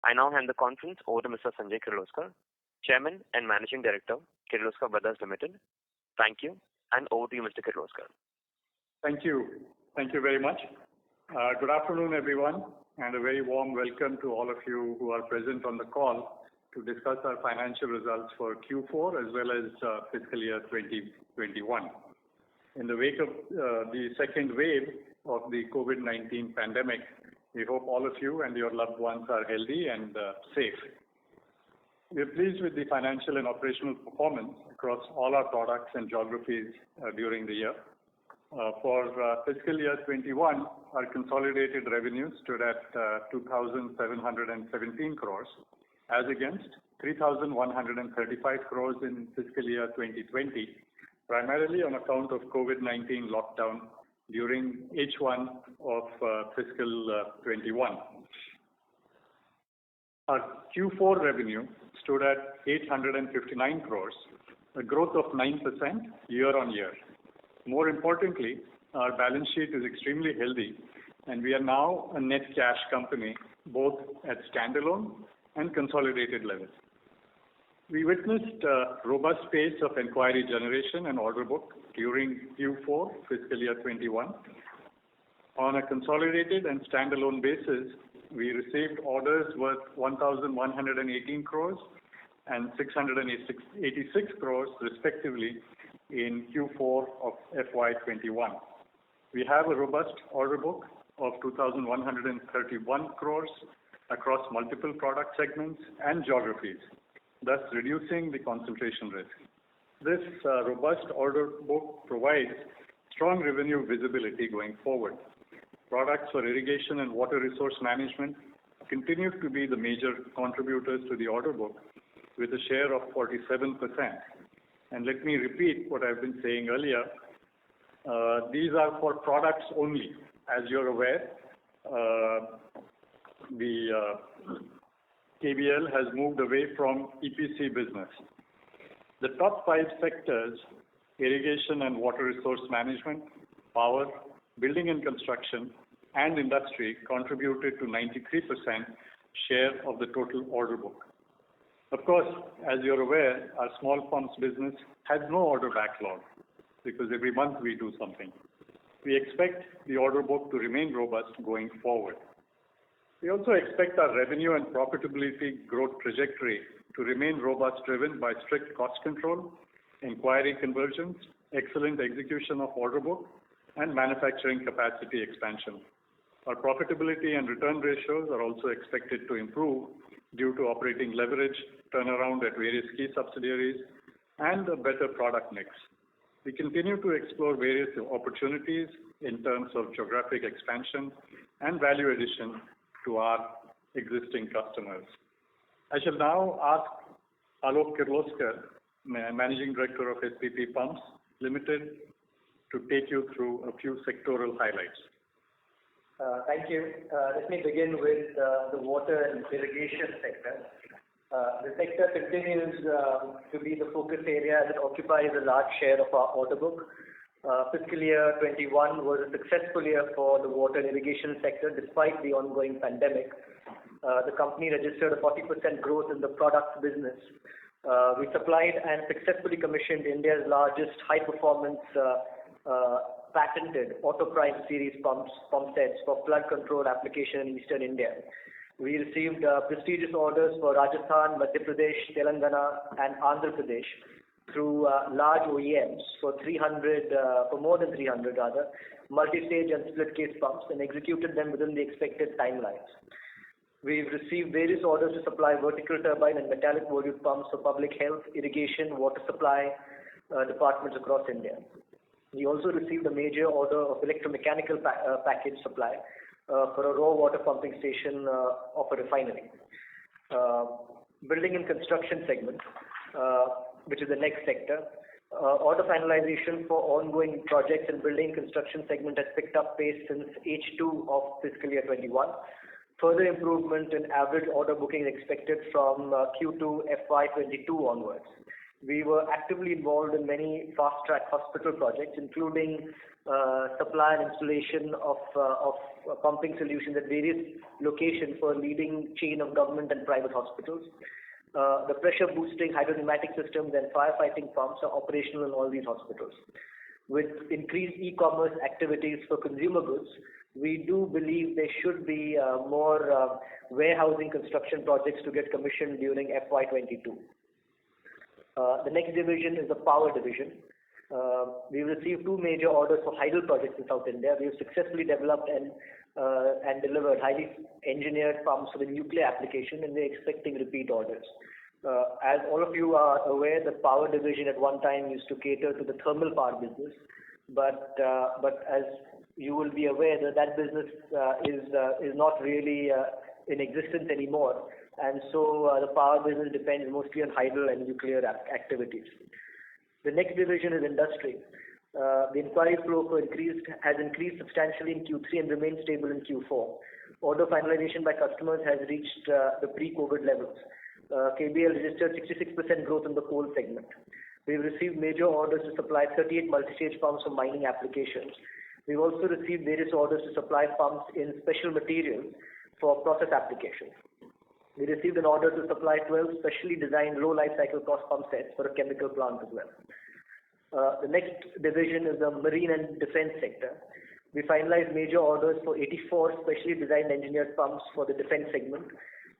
I now hand the conference over to Mr. Sanjay Kirloskar, Chairman and Managing Director, Kirloskar Brothers Limited. Thank you, and over to you, Mr. Kirloskar. Thank you. Thank you very much. Good afternoon, everyone, and a very warm welcome to all of you who are present on the call to discuss our financial results for Q4 as well as fiscal year 2021. In the wake of the second wave of the COVID-19 pandemic, we hope all of you and your loved ones are healthy and safe. We are pleased with the financial and operational performance across all our products and geographies during the year. For fiscal year 21, our consolidated revenue stood at 2,717 crores as against 3,135 crores in fiscal year 2020, primarily on account of COVID-19 lockdown during H1 of fiscal 21. Our Q4 revenue stood at 859 crores, a growth of 9% year on year. More importantly, our balance sheet is extremely healthy and we are now a net cash company both at standalone and consolidated levels. We witnessed a robust pace of inquiry generation and order book during Q4 fiscal year 21. On a consolidated and standalone basis, we received orders worth 1,118 crores and 686 crores respectively in Q4 of FY21. We have a robust order book of 2,131 crores across multiple product segments and geographies, thus reducing the concentration risk. This robust order book provides strong revenue visibility going forward. Products for irrigation and water resource management continue to be the major contributors to the order book with a share of 47%. And let me repeat what I've been saying earlier. These are for products only. As you're aware, the KBL has moved away from EPC business. The top 5 sectors, irrigation and water resource management, power, building and construction, and industry contributed to 93% share of the total order book. Of course, as you're aware, our small pumps business has no order backlog because every month we do something. We expect the order book to remain robust going forward. We also expect our revenue and profitability growth trajectory to remain robust, driven by strict cost control, inquiry conversions, excellent execution of order book, and manufacturing capacity expansion. Our profitability and return ratios are also expected to improve due to operating leverage, turnaround at various key subsidiaries, and a better product mix. We continue to explore various opportunities in terms of geographic expansion and value addition to our existing customers. I shall now ask Alok Kirloskar, Managing Director of SPP Pumps Limited, to take you through a few sectoral highlights. Thank you. Let me begin with the water and irrigation sector. The sector continues to be the focus area that occupies a large share of our order book. Fiscal year 21 was a successful year for the water and irrigation sector despite the ongoing pandemic. The company registered a 40% growth in the products business. We supplied and successfully commissioned India's largest high-performance patented AutoPrime series pump sets for flood control application in eastern India. We received prestigious orders for Rajasthan, Madhya Pradesh, Telangana, and Andhra Pradesh through large OEMs for more than 300 multi-stage and split case pumps, and executed them within the expected timelines. We've received various orders to supply vertical turbine and metallic volute pumps for public health, irrigation, water supply departments across India. We also received a major order of electromechanical package supply for a raw water pumping station of a refinery. Building and construction segment, which is the next sector. Order finalization for ongoing projects in building construction segment has picked up pace since H2 of fiscal year 21. Further improvement in average order booking is expected from Q2 FY22 onwards. we were actively involved in many fast-track hospital projects, including supply and installation of pumping solutions at various locations for a leading chain of government and private hospitals. The pressure boosting hydropneumatic systems and firefighting pumps are operational in all these hospitals. With increased e-commerce activities for consumer goods, we do believe there should be more warehousing construction projects to get commissioned during FY22. The next division is the power division. We've received two major orders for hydel projects in South India. We've successfully developed and delivered highly engineered pumps for the nuclear application, and we're expecting repeat orders. As all of you are aware, the power division at one time used to cater to the thermal power business, but as you will be aware that business is not really in existence anymore, and so the power business depends mostly on hydel and nuclear activities. The next division is industry. The inquiry flow has increased substantially in Q3 and remains stable in Q4. Order finalization by customers has reached the pre-COVID levels. KBL registered 66% growth in the coal segment. We've received major orders to supply 38 multi-stage pumps for mining applications. We've also received various orders to supply pumps in special materials for process applications. We received an order to supply 12 specially designed low life cycle cost pump sets for a chemical plant as well. The next division is the marine and defense sector. We finalized major orders for 84 specially designed engineered pumps for the defense segment.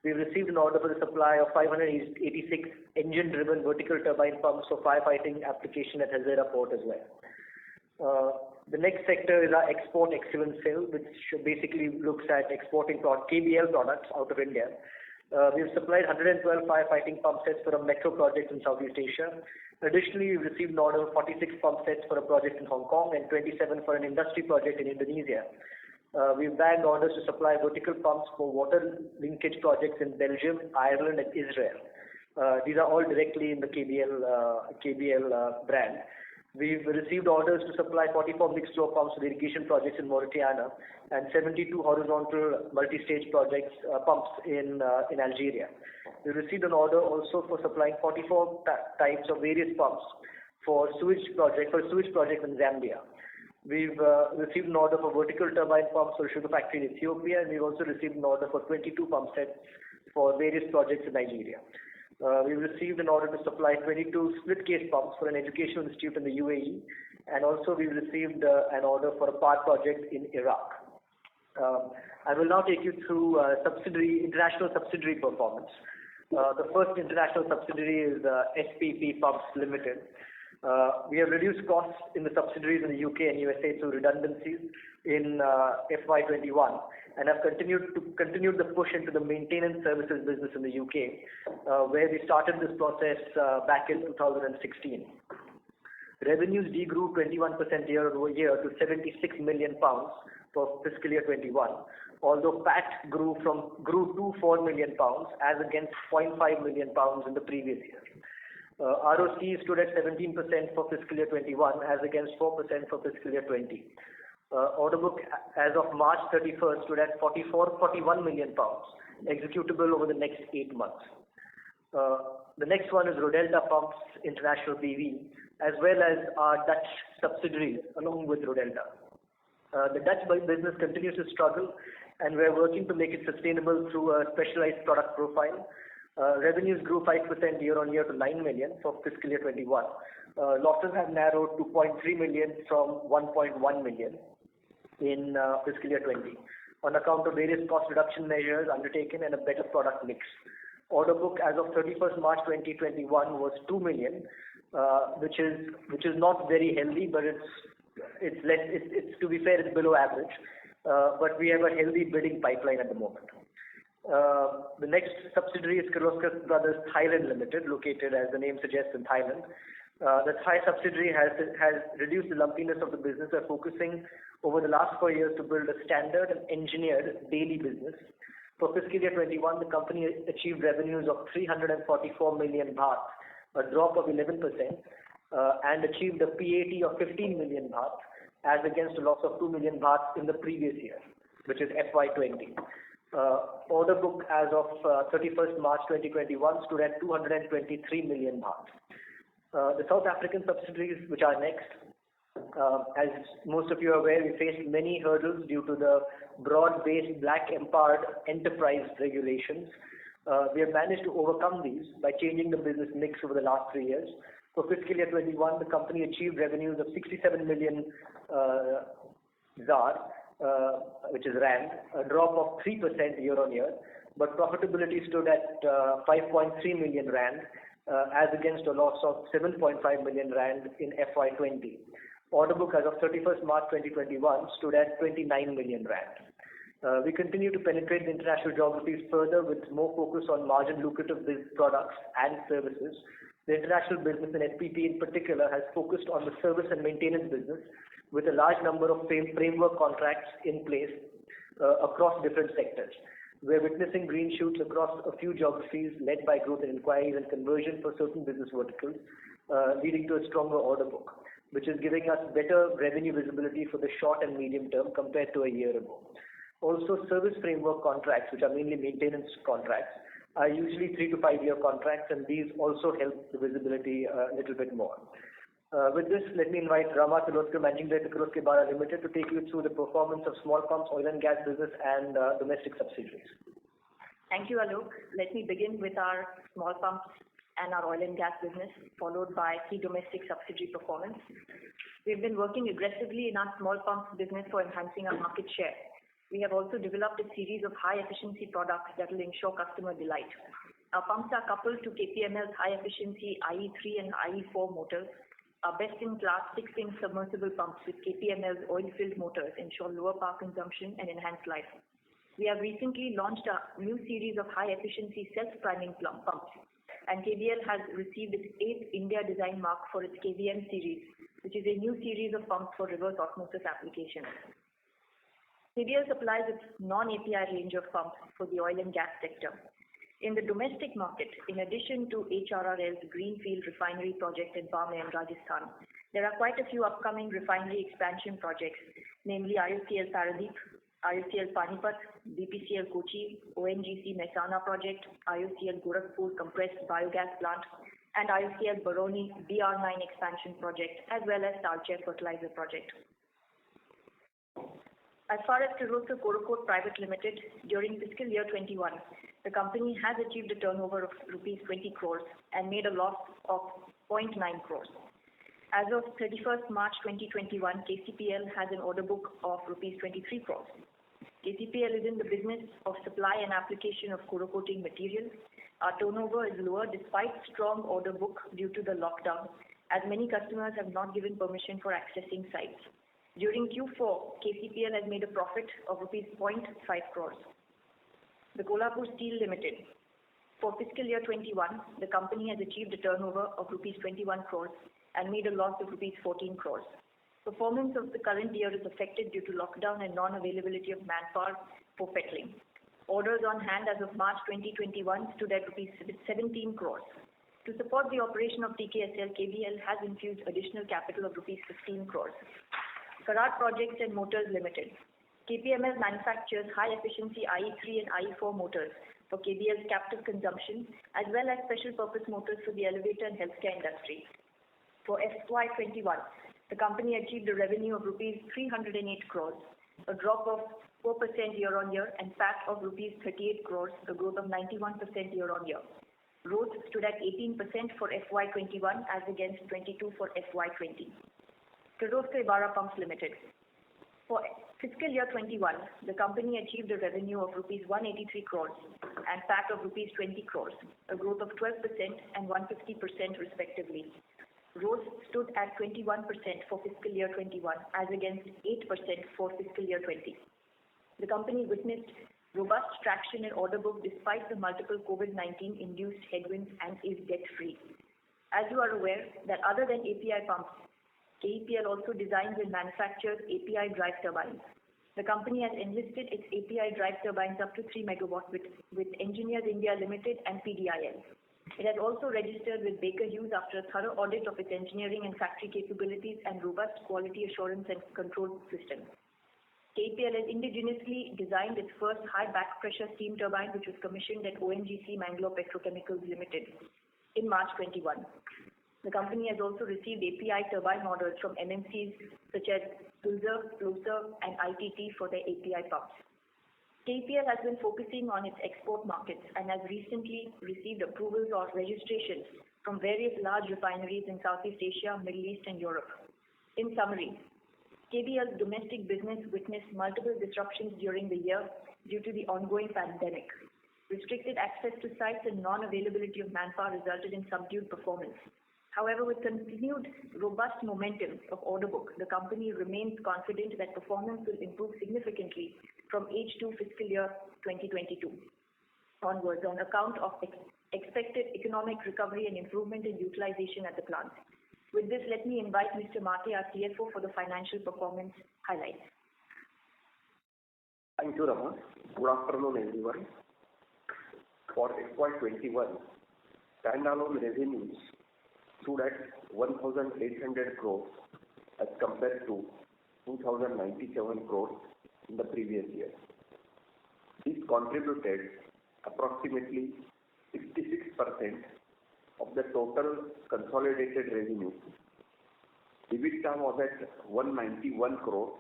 We've received an order for the supply of 586 engine-driven vertical turbine pumps for firefighting application at Hazira Port as well. The next sector is our export excellence cell, which basically looks at exporting KBL products out of India. We have supplied 112 firefighting pump sets for a metro project in Southeast Asia. Additionally, we received an order of 46 pump sets for a project in Hong Kong and 27 for an industry project in Indonesia. We've bagged orders to supply vertical pumps for water linkage projects in Belgium, Ireland, and Israel. These are all directly in the KBL brand. We've received orders to supply 44 mixed flow pumps for irrigation projects in Mauritania and 72 horizontal multi-stage projects pumps in Algeria. We received an order also for supplying 44 types of various pumps for a sewage project in Zambia. We've received an order for vertical turbine pumps for a sugar factory in Ethiopia, and we've also received an order for 22 pump sets for various projects in Nigeria. We've received an order to supply 22 split case pumps for an educational institute in the UAE, and also we've received an order for a power project in Iraq. I will now take you through international subsidiary performance. The first international subsidiary is SPP Pumps Limited. We have reduced costs in the subsidiaries in the UK and USA through redundancies in FY21 and have continued the push into the maintenance services business in the UK, where we started this process back in 2016. Revenues degrew 21% year-over-year to £76 million for fiscal year 21, although PAT grew to £4 million as against £0.5 million in the previous year. ROC stood at 17% for fiscal year 21 as against 4% for fiscal year 20. Order book as of March 31st stood at £41 million, executable over the next 8 months. The next one is Rodelta Pumps International BV, as well as our Dutch subsidiaries along with Rodelta. The Dutch business continues to struggle, and we are working to make it sustainable through a specialized product profile. Revenues grew 5% year-on-year to 9 million for fiscal year 21. Losses have narrowed to 0.3 million from 1.1 million in fiscal year 20 on account of various cost reduction measures undertaken and a better product mix. Order book as of 31st March 2021 was 2 million, which is not very healthy, but it's less. It's to be fair, it's below average. But we have a healthy bidding pipeline at the moment. The next subsidiary is Kirloskar Brothers Thailand Limited, located, as the name suggests, in Thailand. The Thai subsidiary has reduced the lumpiness of the business by focusing over the last 4 years to build a standard and engineered daily business. For fiscal year 21, the company achieved revenues of 344 million baht, a drop of 11%, and achieved a PAT of 15 million baht, as against a loss of 2 million baht in the previous year, which is FY20. Order book as of 31st March 2021 stood at 223 million baht. The South African subsidiaries, which are next, as most of you are aware, we faced many hurdles due to the broad-based black empowered enterprise regulations. We have managed to overcome these by changing the business mix over the last 3 years. For fiscal year 21, the company achieved revenues of 67 million ZAR, which is rand, a drop of 3% year on year, but profitability stood at 5.3 million rand, as against a loss of 7.5 million rand in FY20. Order book as of 31st March 2021 stood at 29 million rand. We continue to penetrate the international geographies further with more focus on margin lucrative products and services. The international business in SPP in particular has focused on the service and maintenance business with a large number of framework contracts in place across different sectors. We are witnessing green shoots across a few geographies led by growth in inquiries and conversion for certain business verticals, leading to a stronger order book, which is giving us better revenue visibility for the short and medium term compared to a year ago. Also, service framework contracts, which are mainly maintenance contracts, are usually 3 to 5 year contracts, and these also help the visibility a little bit more. With this, let me invite Rama Kirloskar, Managing Director, Kirloskar Ebara Limited, to take you through the performance of small pumps, oil and gas business, and domestic subsidiaries. Thank you, Alok. Let me begin with our small pumps and our oil and gas business, followed by key domestic subsidiary performance. We've been working aggressively in our small pumps business for enhancing our market share. We have also developed a series of high-efficiency products that will ensure customer delight. Our pumps are coupled to KPML's high-efficiency IE3 and IE4 motors. Our best-in-class 6-inch submersible pumps with KPML's oil-filled motors ensure lower power consumption and enhanced life. We have recently launched a new series of high-efficiency self-priming pumps, and KBL has received its 8th India design mark for its KVM series, which is a new series of pumps for reverse osmosis applications. KBL supplies its non-API range of pumps for the oil and gas sector. In the domestic market, in addition to HRRL's Greenfield Refinery project in Barmer in Rajasthan, there are quite a few upcoming refinery expansion projects, namely IOCL Paradip, IOCL Panipat, BPCL Kochi, ONGC Mehsana project, IOCL Gorakhpur compressed biogas plant, and IOCL Baroni BR9 expansion project, as well as Talcher fertilizer project. As far as Kirloskar Corocot Private Limited, during fiscal year 21, the company has achieved a turnover of rupees 20 crores and made a loss of 0.9 crores. As of 31st March 2021, KCPL has an order book of rupees 23 crores. KCPL is in the business of supply and application of Corocoating materials. Our turnover is lower despite strong order book due to the lockdown, as many customers have not given permission for accessing sites. During Q4, KCPL has made a profit of rupees 0.5 crores. The Kolhapur Steel Limited. For fiscal year 21, the company has achieved a turnover of rupees 21 crores and made a loss of rupees 14 crores. Performance of the current year is affected due to lockdown and non-availability of manpower for fettling. Orders on hand as of March 2021 stood at rupees 17 crores. To support the operation of TKSL, KBL has infused additional capital of rupees 15 crores. Karat Projects and Motors Limited. KPML manufactures high-efficiency IE3 and IE4 motors for KBL's captive consumption, as well as special purpose motors for the elevator and healthcare industry. For FY21, the company achieved a revenue of rupees 308 crores, a drop of 4% year-on-year, and PAT of rupees 38 crores, a growth of 91% year-on-year. Growth stood at 18% for FY21 as against 22% for FY20. Kirloskar Ebara Pumps Limited. For fiscal year 21, the company achieved a revenue of rupees 183 crores and PAT of rupees 20 crores, a growth of 12% and 150% respectively. Growth stood at 21% for fiscal year 21 as against 8% for fiscal year 20. The company witnessed robust traction in order book despite the multiple COVID-19 induced headwinds and is debt-free. As you are aware that other than API pumps, KEPL also designs and manufactures API drive turbines. The company has enlisted its API drive turbines up to 3 MW with Engineers India Limited and PDIL. It has also registered with Baker Hughes after a thorough audit of its engineering and factory capabilities and robust quality assurance and control system. KEPL has indigenously designed its first high back pressure steam turbine, which was commissioned at ONGC Mangalore Petrochemicals Limited in March 21. The company has also received API turbine orders from MNCs such as Sulzer, Flowserve, and ITT for their API pumps. KPL has been focusing on its export markets and has recently received approvals or registrations from various large refineries in Southeast Asia, Middle East, and Europe. In summary, KBL's domestic business witnessed multiple disruptions during the year due to the ongoing pandemic. Restricted access to sites and non-availability of manpower resulted in subdued performance. However, with continued robust momentum of order book, the company remains confident that performance will improve significantly from H2 fiscal year 2022 onwards on account of expected economic recovery and improvement in utilization at the plant. With this, let me invite Mr. Mate, our CFO, for the financial performance highlights. Thank you, Rama. Good afternoon, everyone. For FY21, standalone revenues stood at 1,800 crores as compared to 2,097 crores in the previous year. This contributed approximately 66% of the total consolidated revenue. EBITDA was at 191 crores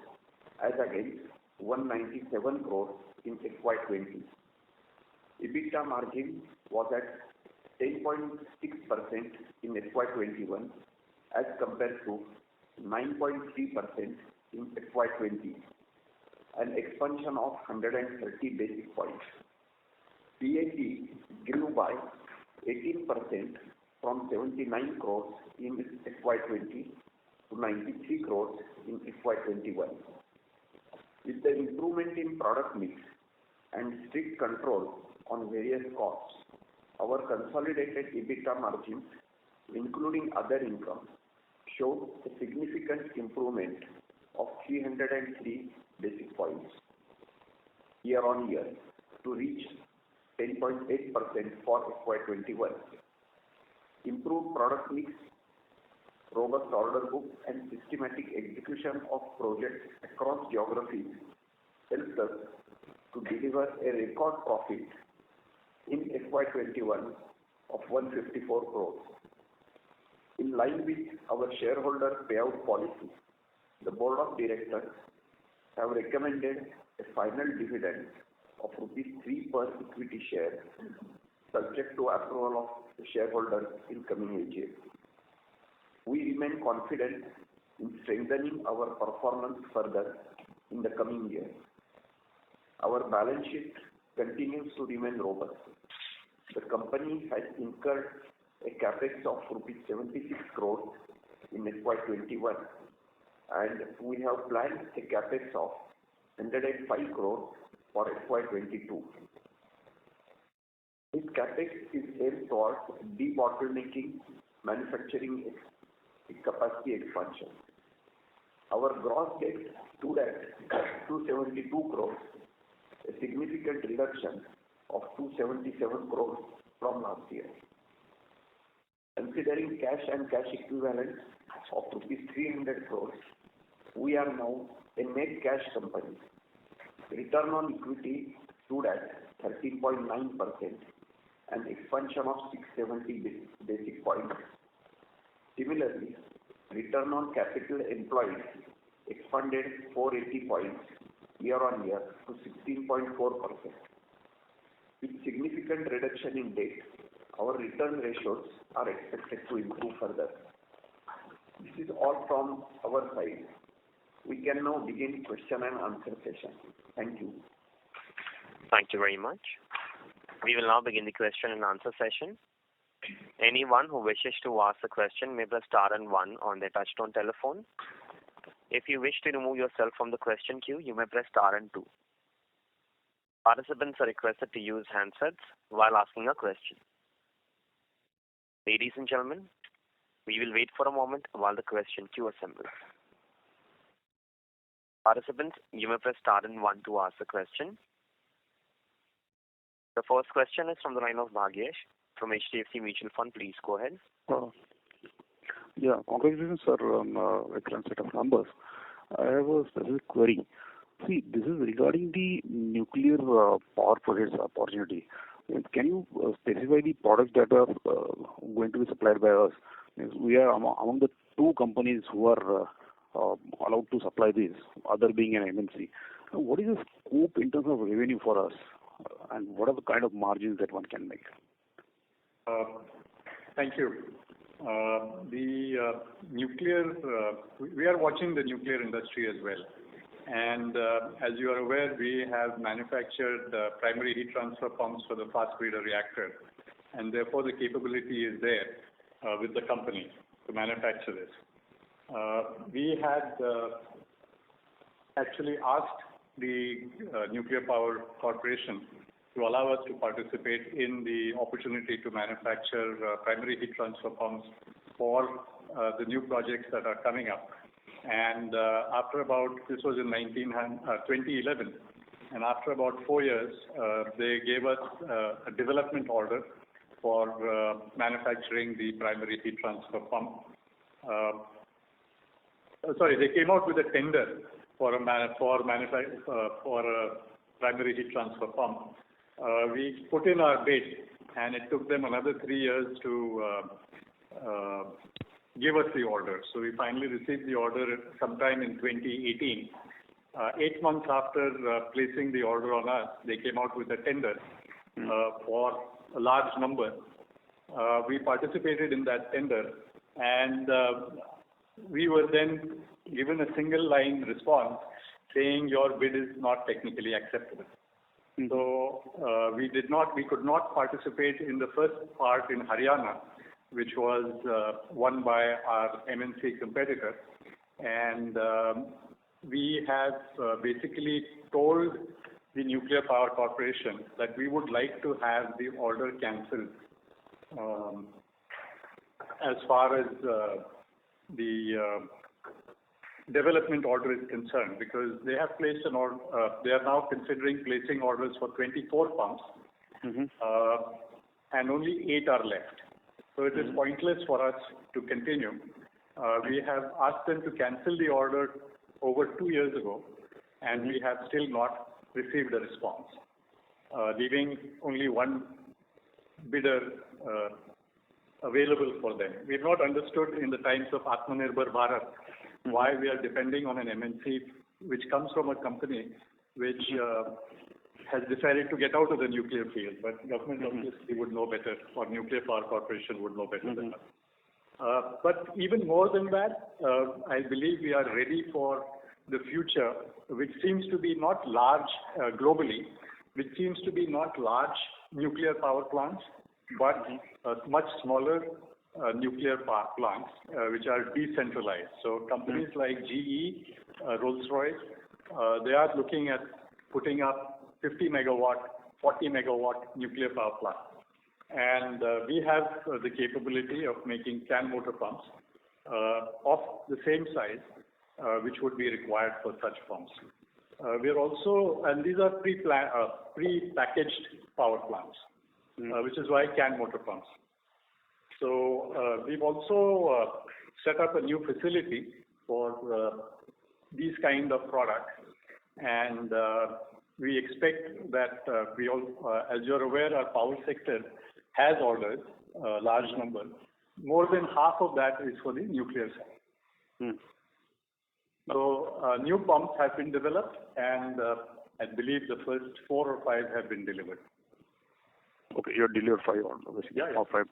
as against 197 crores in FY20. EBITDA margin was at 10.6% in FY21 as compared to 9.3% in FY20, an expansion of 130 basis points. PAT grew by 18% from 79 crores in FY20 to 93 crores in FY21. With the improvement in product mix and strict control on various costs, our consolidated EBITDA margins, including other income, showed a significant improvement of 303 basis points year on year to reach 10.8% for FY21. Improved product mix, robust order book, and systematic execution of projects across geographies helped us to deliver a record profit in FY21 of 154 crores. In line with our shareholder payout policy, the Board of Directors have recommended a final dividend of rupees 3 per equity share, subject to approval of the shareholders in coming AGM. We remain confident in strengthening our performance further in the coming year. Our balance sheet continues to remain robust. The company has incurred a capex of rupees 76 crores in FY21, and we have planned a capex of 105 crores for FY22. This capex is aimed towards debottlenecking manufacturing capacity expansion. Our gross debt stood at 272 crores, a significant reduction of 277 crores from last year. Considering cash and cash equivalents of rupees 300 crores, we are now a net cash company. Return on equity stood at 13.9%, an expansion of 670 basis points. Similarly, return on capital employed expanded 480 points year on year to 16.4%. With significant reduction in debt, our return ratios are expected to improve further. This is all from our side. We can now begin question and answer session. Thank you. Thank you very much. We will now begin the question and answer session. Anyone who wishes to ask a question may press star and one on their touchtone telephone. If you wish to remove yourself from the question queue, you may press star and two. Participants are requested to use handsets while asking a question. Ladies and gentlemen, we will wait for a moment while the question queue assembles. Participants, you may press star and one to ask a question. The first question is from the line of Bhagyesh from HDFC Mutual Fund. Please go ahead. Congratulations, sir, on excellent set of numbers. I have a specific query. See, this is regarding the nuclear power projects opportunity. Can you specify the products that are going to be supplied by us? Yes, we are among the two companies who are allowed to supply this, other being an MNC. What is the scope in terms of revenue for us, and what are the kind of margins that one can make? Thank you. The nuclear, we are watching the nuclear industry as well. And as you are aware, we have manufactured primary heat transfer pumps for the fast breeder reactor. And therefore, the capability is there with the company to manufacture this. We had actually asked the Nuclear Power Corporation to allow us to participate in the opportunity to manufacture primary heat transfer pumps for the new projects that are coming up. And after about, this was in 2011, and after about 4 years, they gave us a development order for manufacturing the primary heat transfer pump. They came out with a tender for a primary heat transfer pump. We put in our bid, and it took them another 3 years to give us the order. So we finally received the order sometime in 2018. 8 months after placing the order on us, they came out with a tender for a large number. We participated in that tender, and we were then given a single line response saying your bid is not technically acceptable. So we could not participate in the first part in Haryana, which was won by our MNC competitor. And we have basically told the Nuclear Power Corporation that we would like to have the order cancelled as far as the development order is concerned, because they have placed an order. They are now considering placing orders for 24 pumps, and only 8 are left. So it is pointless for us to continue. We have asked them to cancel the order over 2 years ago, and we have still not received a response, leaving only one bidder available for them. We have not understood in the times of Atmanirbhar Bharat why we are depending on an MNC which comes from a company which has decided to get out of the nuclear field. But government obviously would know better, or Nuclear Power Corporation would know better than us. But even more than that, I believe we are ready for the future, which seems to be not large globally, which seems to be not large nuclear power plants, but much smaller nuclear power plants, which are decentralized. So companies like GE, Rolls-Royce, they are looking at putting up 50 megawatt, 40 megawatt nuclear power plants. And we have the capability of making CAN motor pumps of the same size, which would be required for such pumps. We are also, and these are pre-packaged power plants, which is why CAN motor pumps. So we've also set up a new facility for these kind of products, and we expect that as you're aware, our power sector has orders, large number. More than half of that is for the nuclear side. So new pumps have been developed, and I believe the first 4 or 5 have been delivered. Okay, you delivered 5 orders, Yeah. Or 5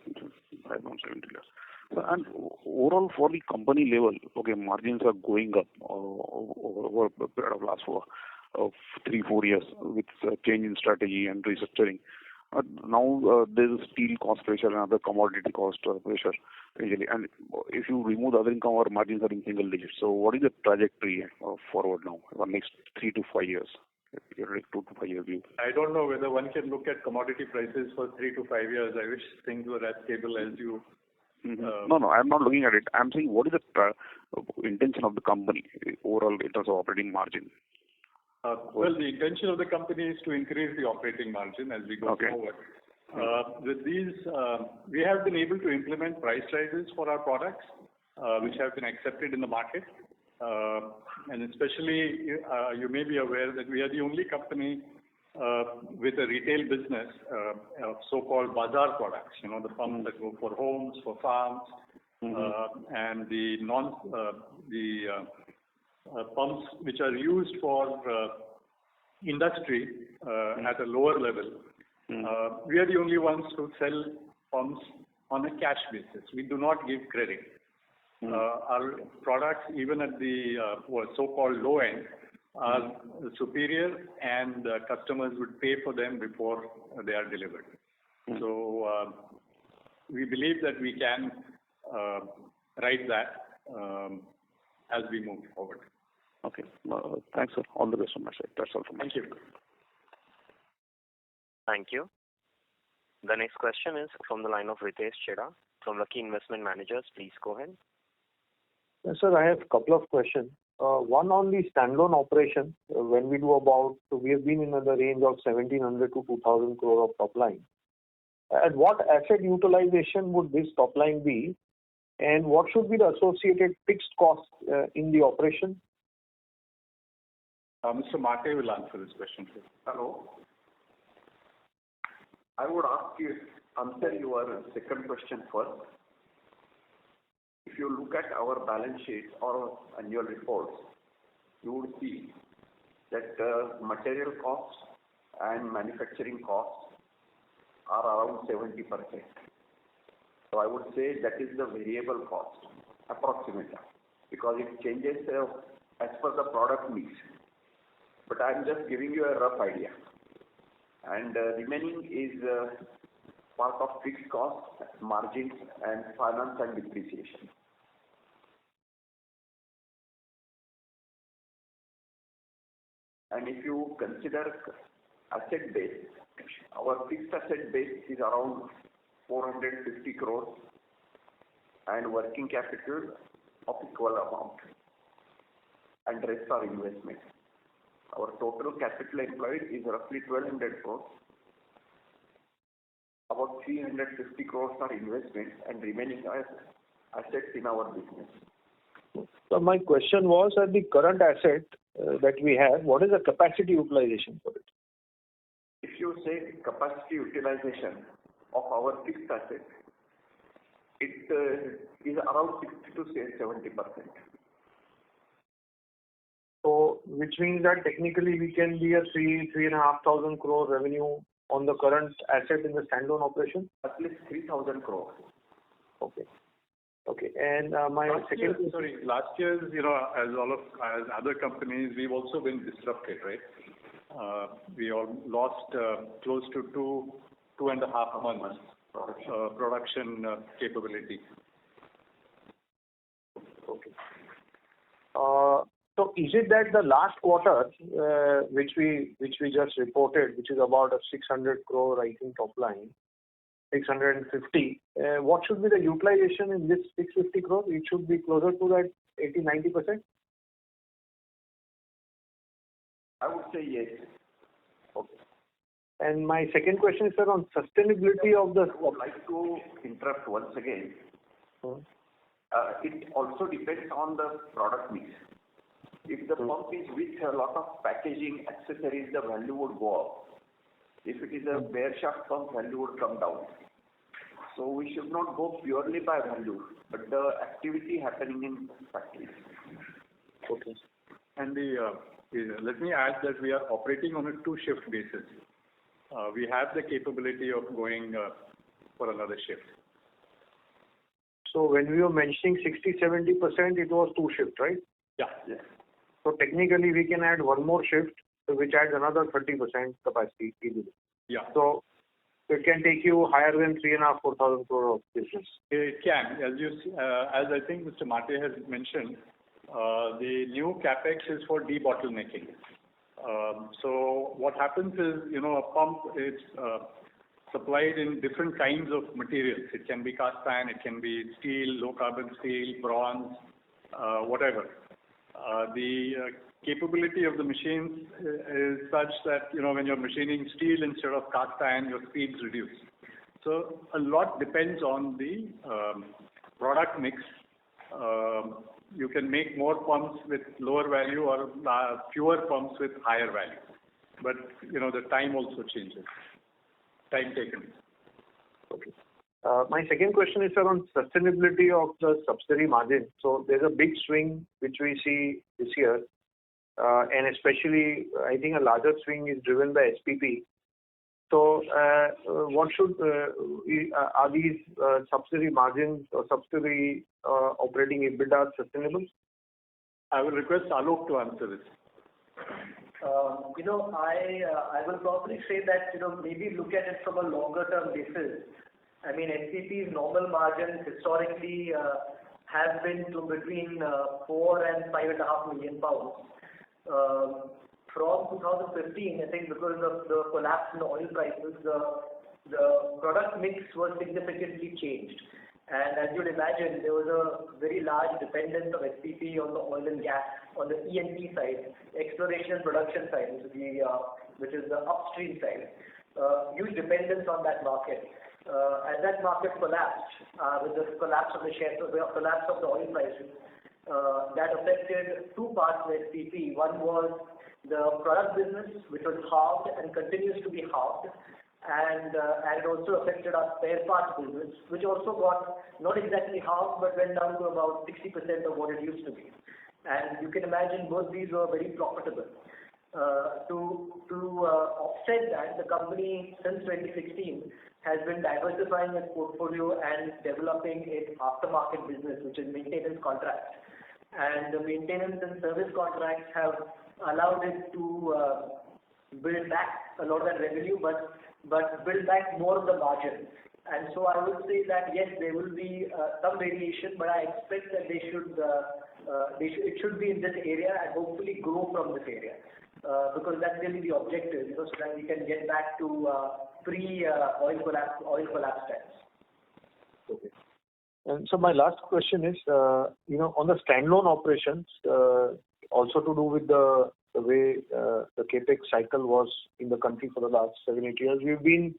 months, 7 dealers. So, and overall for the company level, okay, margins are going up over a period of last 3-4 years with change in strategy and restructuring. Now there's steel cost pressure and other commodity cost pressure usually. And if you remove the other income, our margins are in single digits. So what is the trajectory forward now for next 3 to 5 years? Your 2 to 5 year view. I don't know whether one can look at commodity prices for 3 to 5 years. I wish things were as stable as you. No, I'm not looking at it. I'm saying what is the intention of the company overall in terms of operating margin? Well, the intention of the company is to increase the operating margin as we go forward. With these, we have been able to implement price rises for our products, which have been accepted in the market. And especially, you may be aware that we are the only company with a retail business of so-called bazaar products, the pumps that go for homes, for farms, and the pumps which are used for industry at a lower level. We are the only ones who sell pumps on a cash basis. We do not give credit. Our products, even at the so-called low end, are superior, and customers would pay for them before they are delivered. So we believe that we can right that as we move forward. Okay. Thanks, sir. All the best on my side. That's all from me. Thank you. Thank you. The next question is from the line of Ritesh Chheda from Lucky Investment Managers. Please go ahead. Yes, sir, I have a couple of questions. One on the standalone operation. When we have been in the range of 1,700 to 2,000 crore of top line. At what asset utilization would this top line be, and what should be the associated fixed costs in the operation? Mr. Mate will answer this question, please. Hello. I would answer your second question first. If you look at our balance sheet or annual reports, you would see that material costs and manufacturing costs are around 70%. So I would say that is the variable cost, approximately, because it changes as per the product mix. But I'm just giving you a rough idea. And remaining is part of fixed costs, margins, and finance and depreciation. And if you consider asset base, our fixed asset base is around 450 crores and working capital of equal amount, and rest are investments. Our total capital employed is roughly 1,200 crores. About 350 crores are investments and remaining are assets in our business. So my question was, at the current asset that we have, what is the capacity utilization for it? If you say capacity utilization of our fixed asset, it is around 60 to 70%. So, which means that technically we can be a 3,500 crore revenue on the current asset in the standalone operation? At least 3,000 crores. Okay. Okay. And my Last year, as other companies, we've also been disrupted, right? We all lost close to 2.5 months production capability. Okay. So is it that the last quarter, which we just reported, which is about a 600 crore, I think, top line, 650, what should be the utilization in this 650 crore? It should be closer to that 80-90%? I would say yes. Okay. And my second question is, sir, on sustainability of the... I would like to interrupt once again. It also depends on the product mix. If the pump is with a lot of packaging accessories, the value would go up. If it is a bare shaft pump, value would come down. So we should not go purely by value, but the activity happening in factories. Okay. And let me add that we are operating on a 2-shift basis. We have the capability of going for another shift. So when we were mentioning 60-70%, it was 2 shift, right? Yeah. So technically we can add one more shift, which adds another 30% capacity easily. Yeah. So it can take you higher than 3,500-4,000 crore of business. It can. As I think Mr. Mate has mentioned, the new capex is for debottlenecking. So what happens is, a pump is supplied in different kinds of materials. It can be cast iron, it can be steel, low carbon steel, bronze, whatever. The capability of the machines is such that, when you're machining steel instead of cast iron, your speeds reduce. So a lot depends on the product mix. You can make more pumps with lower value or fewer pumps with higher value. But, the time also changes. Time taken. Okay. My second question is around sustainability of the subsidiary margin. So there's a big swing which we see this year, and especially I think a larger swing is driven by SPP. So what should are these subsidiary margins or subsidiary operating EBITDA sustainable? I will request Alok to answer this. I will probably say that, maybe look at it from a longer term basis. I mean, SPP's normal margins historically have been to between 4 and 5.5 million pounds. From 2015, I think because of the collapse in oil prices, the product mix was significantly changed. And as you'd imagine, there was a very large dependence of SPP on the oil and gas, on the E&P side, exploration and production side, which is the upstream side. Huge dependence on that market. As that market collapsed, with the collapse of the collapse of the oil prices, that affected two parts of SPP. One was the product business, which was halved and continues to be halved, and it also affected our spare parts business, which also got not exactly halved, but went down to about 60% of what it used to be. And you can imagine both these were very profitable. To offset that, the company since 2016 has been diversifying its portfolio and developing its aftermarket business, which is maintenance contracts. And the maintenance and service contracts have allowed it to build back a lot of that revenue, but build back more of the margin. And so I would say that yes, there will be some variation, but I expect that it should be in this area and hopefully grow from this area, because that's really the objective, so that we can get back to pre-oil collapse times. Okay. And so my last question is, on the standalone operations, also to do with the way the capex cycle was in the country for the last 7-8 years, we've been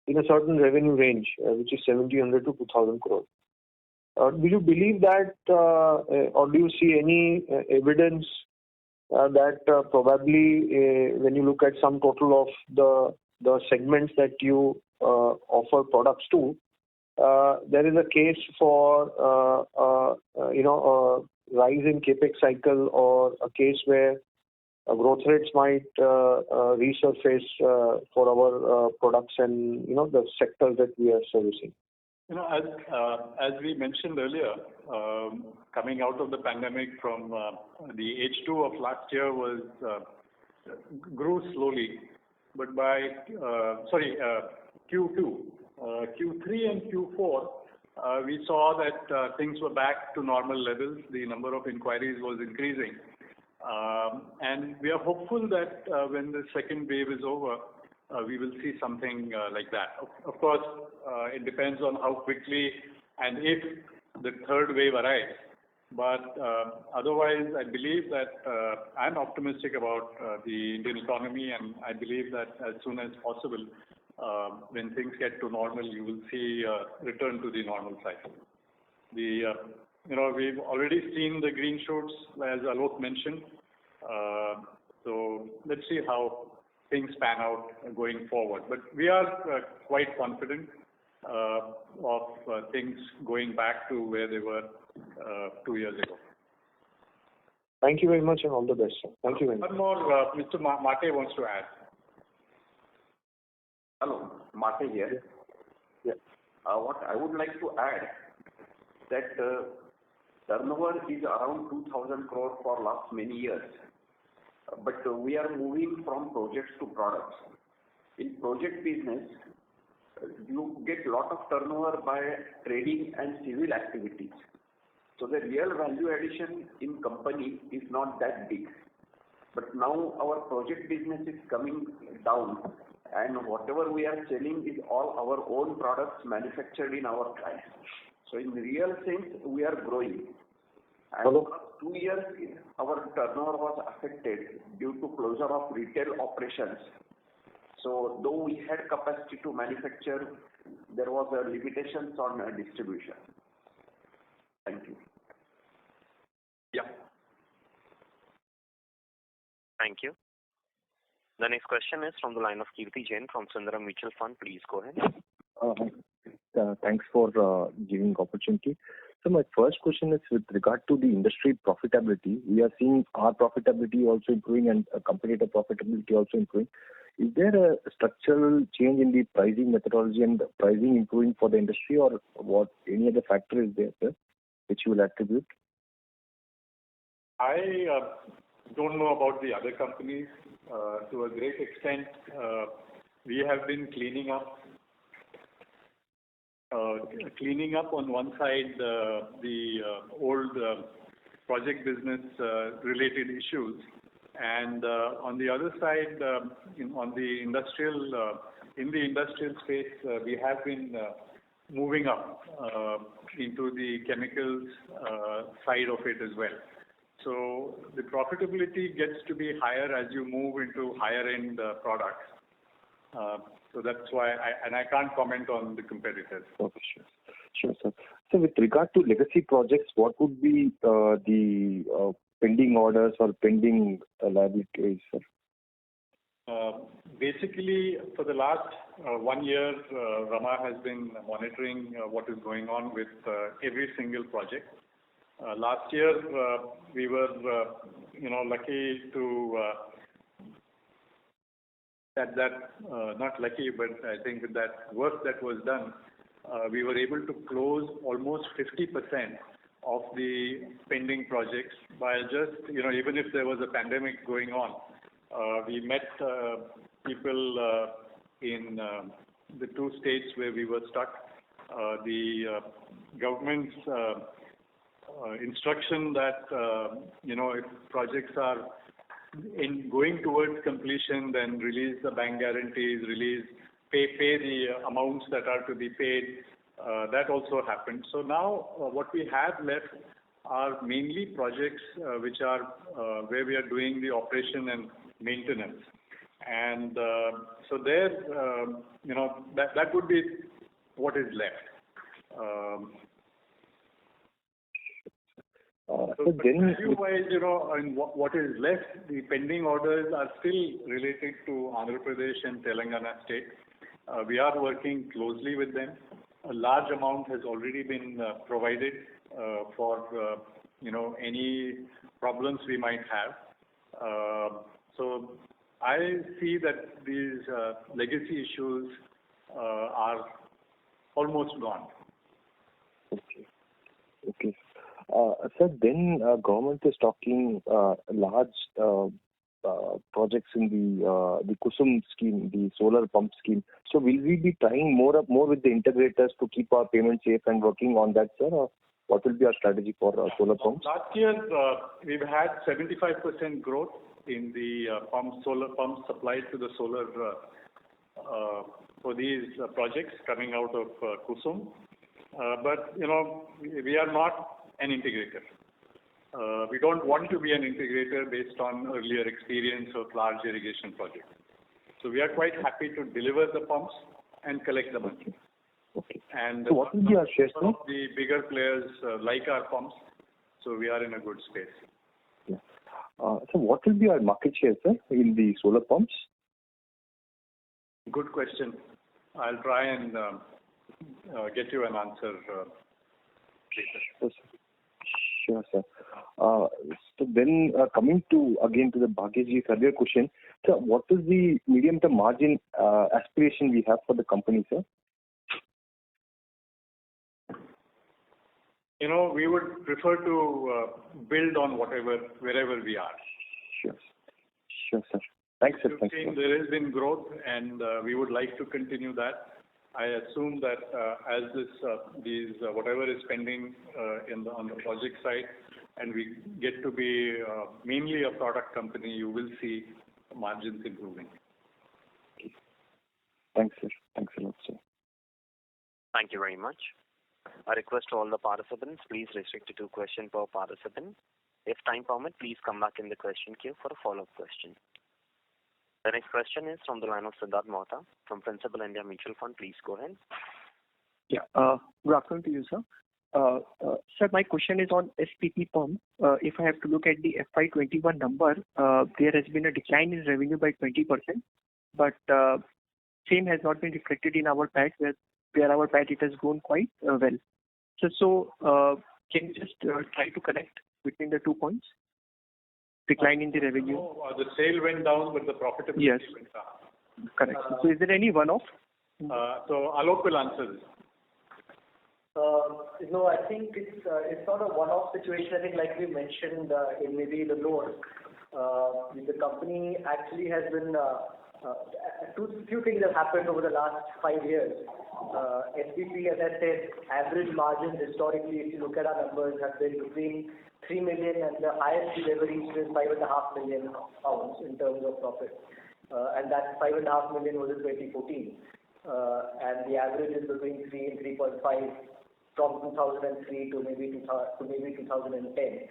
in a certain revenue range, which is 1,700 to 2,000 crores. Do you believe that, or do you see any evidence that probably when you look at some total of the segments that you offer products to, there is a case for a rise in capex cycle, or a case where growth rates might resurface for our products and the sectors that we are servicing? As we mentioned earlier, coming out of the pandemic from the H2 of last year grew slowly, but by Q2, Q3 and Q4, we saw that things were back to normal levels. The number of inquiries was increasing, and we are hopeful that when the second wave is over, we will see something like that. Of course, it depends on how quickly and if the third wave arrives. But otherwise, I believe that I'm optimistic about the Indian economy, and I believe that as soon as possible, when things get to normal, you will see a return to the normal cycle. We've already seen the green shoots, as Alok mentioned. So let's see how things pan out going forward. But we are quite confident of things going back to where they were 2 years ago. Thank you very much, and all the best, sir. Thank you very much. One more, Mr. Mate wants to add. Hello, Mate here. Yeah. What I would like to add that turnover is around 2,000 crore for last many years, but we are moving from projects to products. In project business, you get lot of turnover by trading and civil activities. So the real value addition in company is not that big. But now our project business is coming down, and whatever we are selling is all our own products manufactured in our plants. So in real sense, we are growing. And for 2 years, our turnover was affected due to closure of retail operations. So though we had capacity to manufacture, there was a limitations on distribution. Thank you. Yeah. Thank you. The next question is from the line of Kirti Jain from Sundaram Mutual Fund. Please go ahead. Thanks for giving opportunity. So my first question is with regard to the industry profitability. We are seeing our profitability also improving and competitor profitability also improving. Is there a structural change in the pricing methodology and pricing improving for the industry, or what? Any other factor is there, sir, which you will attribute? I don't know about the other companies. To a great extent, we have been cleaning up on one side the old project business related issues, and on the other side, in the industrial space, we have been moving up into the chemicals side of it as well. So the profitability gets to be higher as you move into higher end products. So that's why I can't comment on the competitors. Okay, sure, sir. So with regard to legacy projects, what would be the pending orders or pending liabilities, sir? Basically, for the last 1 year, Rama has been monitoring what is going on with every single project. Last year, we were, lucky to not lucky, but I think with that work that was done, we were able to close almost 50% of the pending projects by just, even if there was a pandemic going on. We met people in the 2 states where we were stuck. The government's instruction that, if projects are going towards completion, then release the bank guarantees, pay the amounts that are to be paid. That also happened. So now what we have left are mainly projects which are where we are doing the operation and maintenance. And so there, that would be what is left. So value-wise, and what is left, the pending orders are still related to Andhra Pradesh and Telangana state. We are working closely with them. A large amount has already been provided for, any problems we might have. So I see that these legacy issues are almost gone. Okay. Sir, then government is talking large projects in the KUSUM scheme, the solar pump scheme. So will we be trying more with the integrators to keep our payments safe and working on that, sir? Or what will be our strategy for solar pumps? Last year, we've had 75% growth in the solar pumps supplied to the solar for these projects coming out of KUSUM. But, we are not an integrator. We don't want to be an integrator based on earlier experience of large irrigation projects. So we are quite happy to deliver the pumps and collect the money. Okay. And so what will be our share, sir? Some of the bigger players like our pumps, so we are in a good space. Yeah. So what will be our market share, sir, in the solar pumps? Good question. I'll try and get you an answer later. Sure, sir. So then coming to the Bhagyaji's earlier question, sir, what is the medium-term margin aspiration we have for the company, sir? We would prefer to build on wherever we are. Sure, sir. Thanks, sir. You've seen there has been growth, and we would like to continue that. I assume that as these whatever is pending on the project side, and we get to be mainly a product company, you will see margins improving. Thanks, sir. Thanks a lot, sir. Thank you very much. I request to all the participants, please restrict to 2 questions per participant. If time permits, please come back in the question queue for a follow-up question. The next question is from the line of Siddharth Mohta from Principal India Mutual Fund. Please go ahead. Yeah. Good afternoon to you, sir. Sir, my question is on SPP pump. If I have to look at the FY21 number, there has been a decline in revenue by 20%, but same has not been reflected in our PAT, where where our PAT it has grown quite well. So can you just try to connect between the 2 points? Decline in the revenue. No, the sale went down, but the profitability went up. Correct. So is there any one-off? So Alok will answer this. No, I think it's not a one-off situation. I think like we mentioned in maybe the note, the company actually has been few things have happened over the last 5 years. SPP, as I said, average margins historically, if you look at our numbers, have been between 3 million and the highest we've ever reached is 5.5 million pounds in terms of profit. And that 5.5 million was in 2014. And the average is between 3 and 3.5 from 2003 to maybe 2010.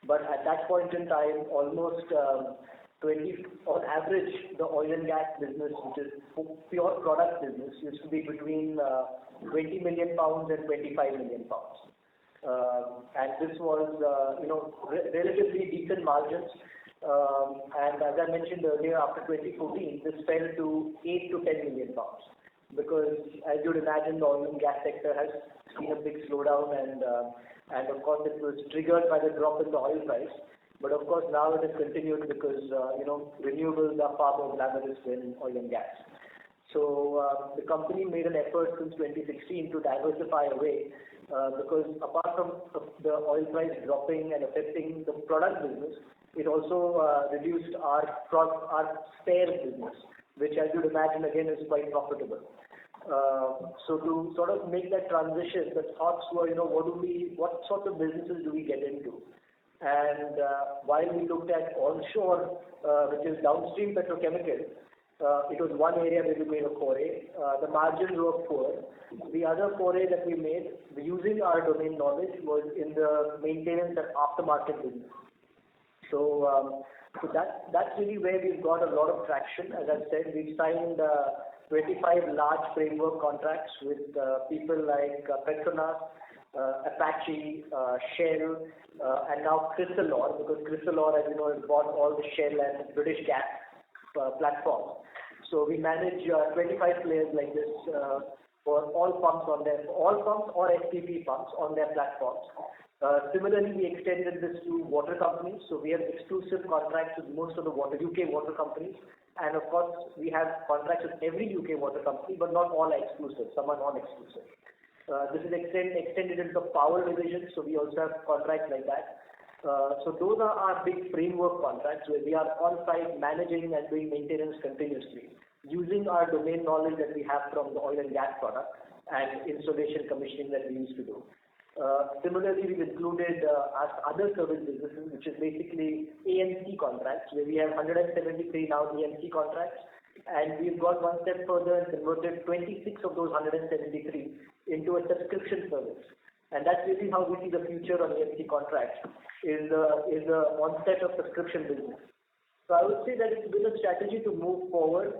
But at that point in time, almost 20, on average, the oil and gas business, which is pure product business, used to be between 20 million pounds and 25 million pounds. And this was, relatively decent margins. And as I mentioned earlier, after 2014, this fell to 8 to 10 million pounds. Because as you'd imagine, the oil and gas sector has seen a big slowdown, and of course it was triggered by the drop in the oil price. But of course now it has continued because renewables are far more glamorous than oil and gas. So the company made an effort since 2016 to diversify away because apart from the oil price dropping and affecting the product business, it also reduced our spare business, which as you'd imagine again is quite profitable. So to sort of make that transition, the thoughts were, what sort of businesses do we get into? And while we looked at onshore, which is downstream petrochemical, it was one area where we made a foray. The margins were poor. The other foray that we made, using our domain knowledge, was in the maintenance and aftermarket business. So that's really where we've got a lot of traction. As I said, we've signed 25 large framework contracts with people like Petronas, Apache, Shell, and now Crystalor, because Crystalor, as you know, has bought all the Shell and British Gas platforms. So we manage 25 players like this for all pumps or SPP pumps on their platforms. Similarly, we extended this to water companies. So we have exclusive contracts with most of the UK water companies. And of course, we have contracts with every UK water company, but not all are exclusive. Some are non-exclusive. This is extended into the power division, so we also have contracts like that. So those are our big framework contracts where we are on-site managing and doing maintenance continuously, using our domain knowledge that we have from the oil and gas product and installation commissioning that we used to do. Similarly, we've included our other service businesses, which is basically AMC contracts, where we have 173 now AMC contracts, and we've got one step further and converted 26 of those 173 into a subscription service. And that's really how we see the future on AMC contracts, is the onset of subscription business. So I would say that it's been a strategy to move forward.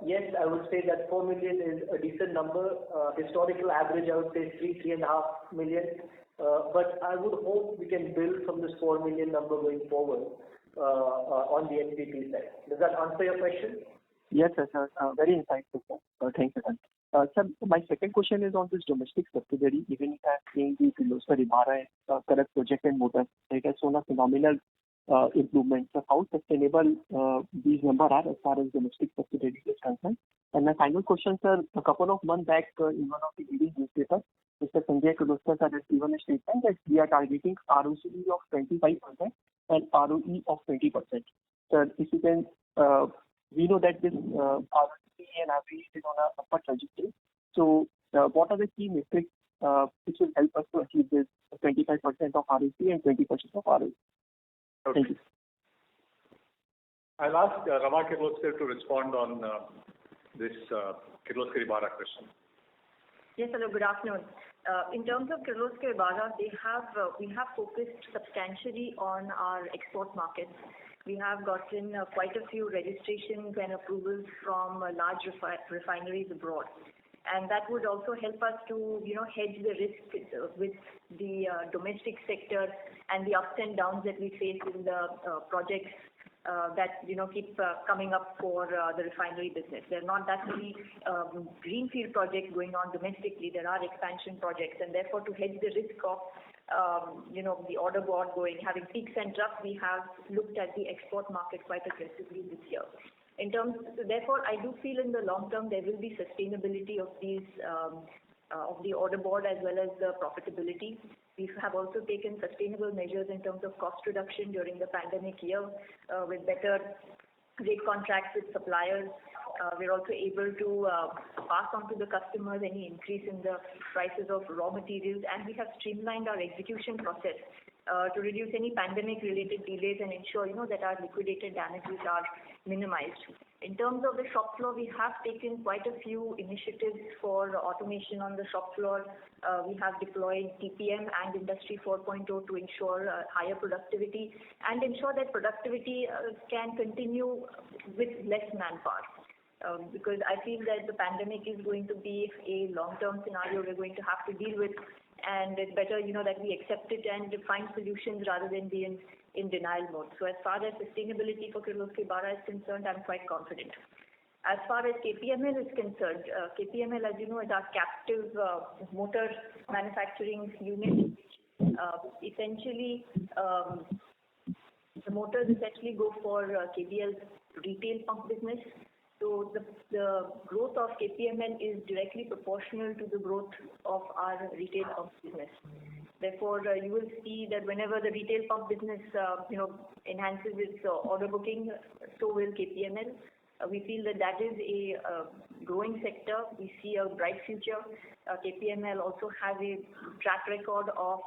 Yes, I would say that 4 million is a decent number. Historical average, I would say 3.5 million. But I would hope we can build from this 4 million number going forward on the SPP side. Does that answer your question? Yes, sir. Very insightful, sir. Thank you, sir. Sir, my second question is on this domestic subsidiary. Even if I'm seeing the Kirloskar Ebara Karak project and motors, it has shown a phenomenal improvement. So how sustainable these numbers are as far as domestic subsidiary is concerned? And my final question, sir, a couple of months back in one of the leading newspapers, Mr. Sanjay Kirloskar has given a statement that we are targeting ROCE of 25% and ROE of 20%. Sir, if you can, we know that this ROCE and ROE is on an upward trajectory. So what are the key metrics which will help us to achieve this 25% of ROCE and 20% of ROE? Okay. Thank you. I'll ask Rama Kirloskar to respond on this Kirloskar Ebara question. Yes, hello, good afternoon. In terms of Kirloskar Ebara, we have focused substantially on our export markets. We have gotten quite a few registrations and approvals from large refineries abroad. And that would also help us to, hedge the risk with the domestic sector and the ups and downs that we face in the projects that keep coming up for the refinery business. There are not that many greenfield projects going on domestically. There are expansion projects, and therefore to hedge the risk of the order board having peaks and troughs, we have looked at the export market quite aggressively this year. Therefore, I do feel in the long term there will be sustainability of these of the order board as well as the profitability. We have also taken sustainable measures in terms of cost reduction during the pandemic year with better rate contracts with suppliers. We're also able to pass on to the customers any increase in the prices of raw materials, and we have streamlined our execution process to reduce any pandemic-related delays and ensure that our liquidated damages are minimized. In terms of the shop floor, we have taken quite a few initiatives for automation on the shop floor. We have deployed TPM and Industry 4.0 to ensure higher productivity and ensure that productivity can continue with less manpower. Because I feel that the pandemic is going to be a long-term scenario we're going to have to deal with, and it's better that we accept it and find solutions rather than be in denial mode. So as far as sustainability for Kirloskar Ebara is concerned, I'm quite confident. As far as KPML is concerned, KPML, as you know, is our captive motor manufacturing unit. Essentially, the motors essentially go for KBL's retail pump business. So the growth of KPML is directly proportional to the growth of our retail pump business. Therefore, you will see that whenever the retail pump business enhances its order booking, so will KPML. We feel that is a growing sector. We see a bright future. KPML also has a track record of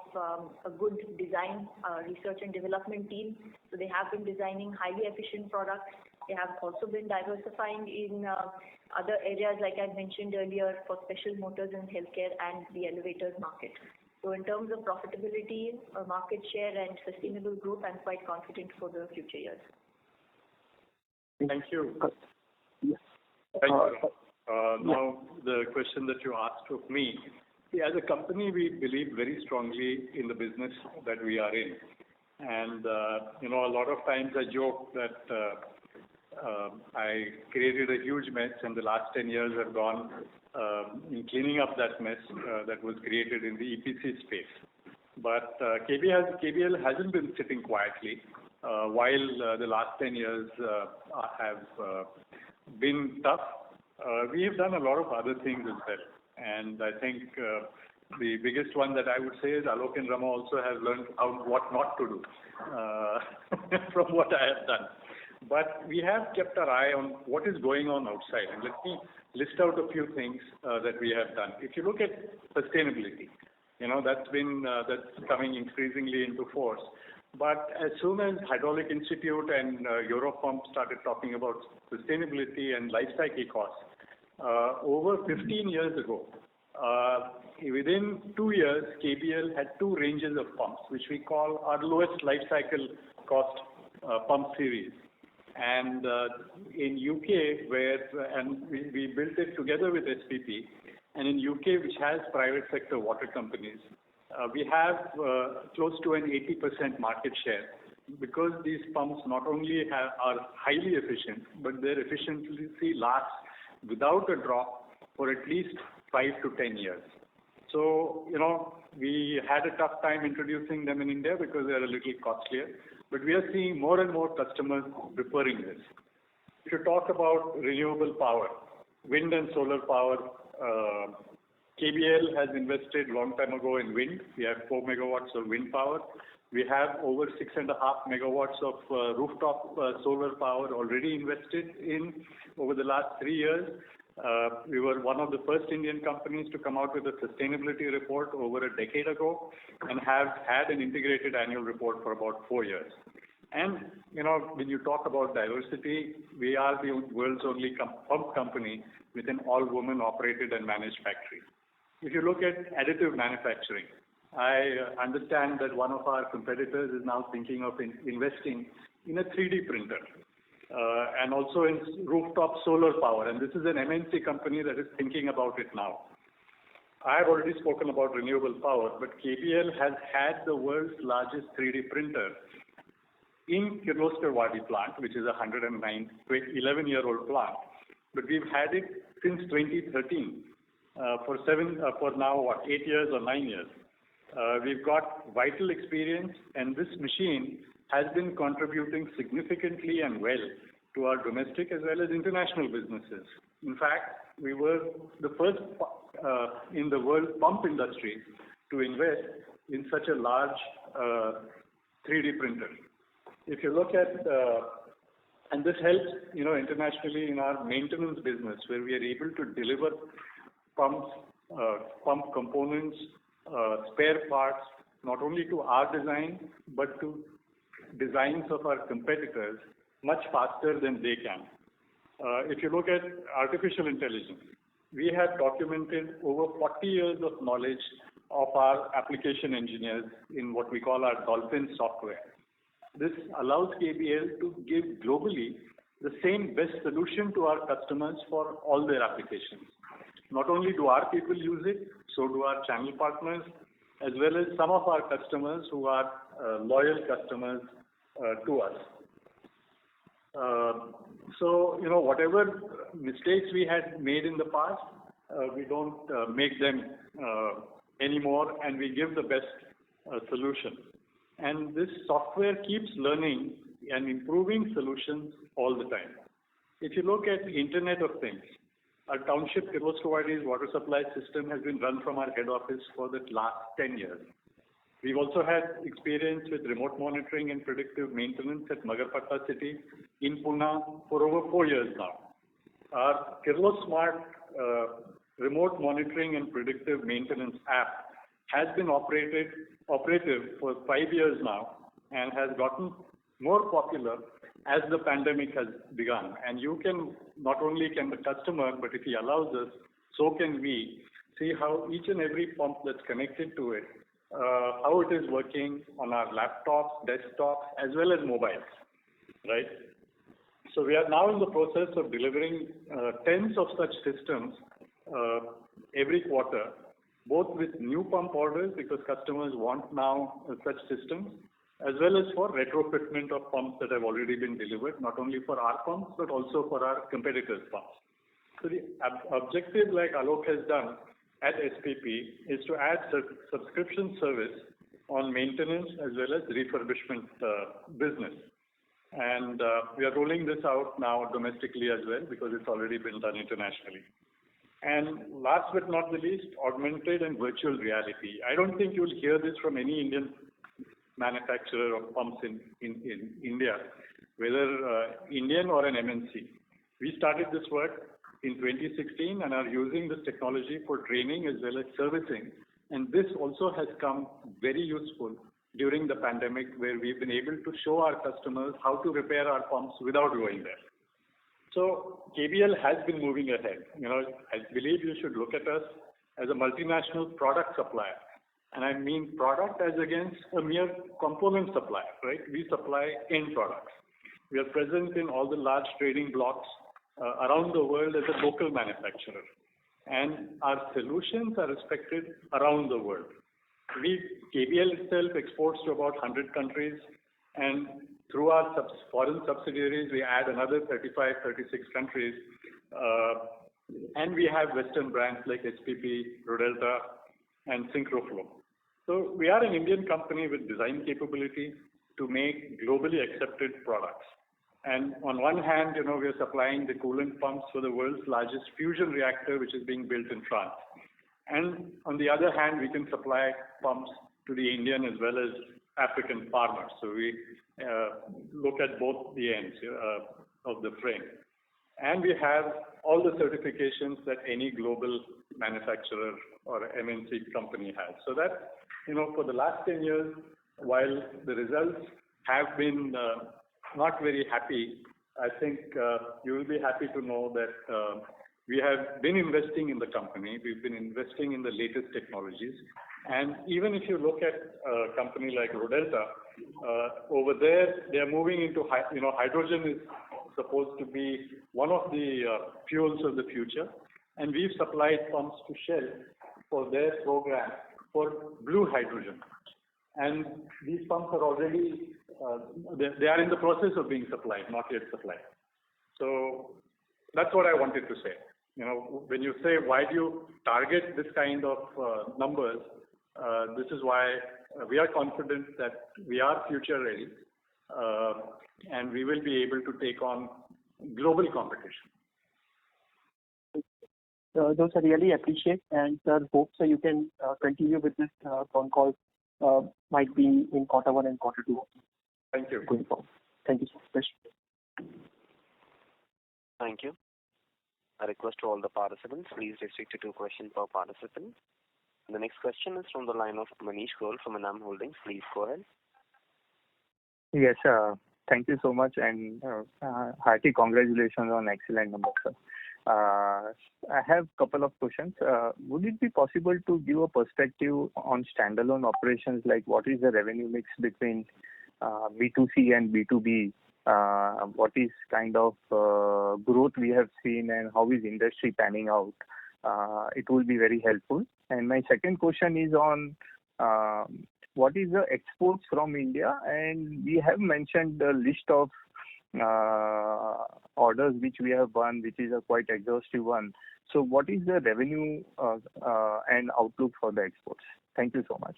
a good design, research and development team. So they have been designing highly efficient products. They have also been diversifying in other areas, like I mentioned earlier, for special motors in healthcare and the elevators market. So in terms of profitability, market share and sustainable growth, I'm quite confident for the future years. Thank you. Yes. Thank you. Now, the question that you asked of me. See, as a company, we believe very strongly in the business that we are in. And, a lot of times I joke that I created a huge mess, and the last 10 years have gone in cleaning up that mess that was created in the EPC space. But KBL hasn't been sitting quietly while the last 10 years have been tough. We have done a lot of other things as well. And I think the biggest one that I would say is Alok and Rama also have learned what not to do from what I have done. But we have kept our eye on what is going on outside. And let me list out a few things that we have done. If you look at sustainability, that's coming increasingly into force. But as soon as Hydraulic Institute and Europump started talking about sustainability and life cycle costs, over 15 years ago, within 2 years, KBL had 2 ranges of pumps, which we call our lowest life cycle cost pump series. And in UK, we built it together with SPP, and in UK, which has private sector water companies, we have close to an 80% market share, because these pumps not only are highly efficient, but their efficiency lasts without a drop for at least 5 to 10 years. So, we had a tough time introducing them in India because they are a little costlier, but we are seeing more and more customers preferring this. If you talk about renewable power, wind and solar power, KBL has invested long time ago in wind. We have 4 megawatts of wind power. We have over 6.5 megawatts of rooftop solar power already invested in over the last 3 years. We were one of the first Indian companies to come out with a sustainability report over a decade ago, and have had an integrated annual report for about 4 years. And, when you talk about diversity, we are the world's only pump company with an all-woman operated and managed factory. If you look at additive manufacturing, I understand that one of our competitors is now thinking of investing in a 3D printer and also in rooftop solar power. And this is an MNC company that is thinking about it now. I have already spoken about renewable power, but KBL has had the world's largest 3D printer in Kirloskar Wadi plant, which is a 11-year-old plant, but we've had it since 2013 for now 8 years or 9 years. We've got vital experience, and this machine has been contributing significantly and well to our domestic as well as international businesses. In fact, we were the first in the world pump industry to invest in such a large 3D printer. If you look at, and this helps, internationally in our maintenance business, where we are able to deliver pumps, pump components, spare parts, not only to our design, but to designs of our competitors much faster than they can. If you look at artificial intelligence, we have documented over 40 years of knowledge of our application engineers in what we call our Dolphin software. This allows KBL to give globally the same best solution to our customers for all their applications. Not only do our people use it, so do our channel partners, as well as some of our customers who are loyal customers to us. So, whatever mistakes we had made in the past, we don't make them anymore, and we give the best solution. And this software keeps learning and improving solutions all the time. If you look at the Internet of Things, our township Kirloskar Wadi's water supply system has been run from our head office for the last 10 years. We've also had experience with remote monitoring and predictive maintenance at Magarpatta city in Pune for over 4 years now. Our KirloSmart remote monitoring and predictive maintenance app has been operative for 5 years now and has gotten more popular as the pandemic has begun. And you can, not only can the customer, but if he allows us, so can we see how each and every pump that's connected to it, how it is working on our laptops, desktops, as well as mobiles, right? So we are now in the process of delivering tens of such systems every quarter, both with new pump orders, because customers want now such systems, as well as for retrofitment of pumps that have already been delivered, not only for our pumps, but also for our competitors' pumps. So the objective, like Alok has done at SPP, is to add subscription service on maintenance as well as refurbishment business. And we are rolling this out now domestically as well, because it's already been done internationally. And last but not the least, augmented and virtual reality. I don't think you'll hear this from any Indian manufacturer of pumps in India, whether Indian or an MNC. We started this work in 2016 and are using this technology for training as well as servicing. And this also has come very useful during the pandemic, where we've been able to show our customers how to repair our pumps without going there. So KBL has been moving ahead. I believe you should look at us as a multinational product supplier. And I mean product as against a mere component supplier, right? We supply end products. We are present in all the large trading blocks around the world as a local manufacturer. And our solutions are respected around the world. KBL itself exports to about 100 countries, and through our foreign subsidiaries, we add another 35, 36 countries. And we have Western brands like SPP, Rodelta, and Synchroflow. So we are an Indian company with design capability to make globally accepted products. And on one hand, we are supplying the coolant pumps for the world's largest fusion reactor, which is being built in France. And on the other hand, we can supply pumps to the Indian as well as African farmers. So we look at both the ends of the frame. And we have all the certifications that any global manufacturer or MNC company has. So that, for the last 10 years, while the results have been not very happy, I think you will be happy to know that we have been investing in the company. We've been investing in the latest technologies. And even if you look at a company like Rodelta, over there, they are moving into, hydrogen is supposed to be one of the fuels of the future. And we've supplied pumps to Shell for their program for blue hydrogen. and these pumps are already, they are in the process of being supplied, not yet supplied. So that's what I wanted to say. You know, when you say why do you target this kind of numbers, this is why we are confident that we are future ready, and we will be able to take on global competition. Those I really appreciate, and sir, hope so you can continue with this phone call. Might be in Q1 and Q2. Thank you. Going forward. Thank you so much. Thank you. A request to all the participants, please restrict to 2 questions per participant. The next question is from the line of Manish Goel from Enam Holdings. Please go ahead. Yes, thank you so much, and hearty congratulations on excellent numbers, sir. I have a couple of questions. Would it be possible to give a perspective on standalone operations, like what is the revenue mix between B2C and B2B? What is kind of growth we have seen, and how is industry panning out? It will be very helpful. And my second question is on what is the exports from India? And we have mentioned the list of orders which we have won, which is a quite exhaustive one. So what is the revenue and outlook for the exports? Thank you so much.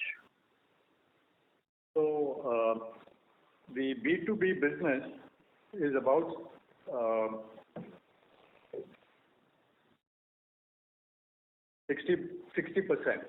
So the B2B business is about 60%.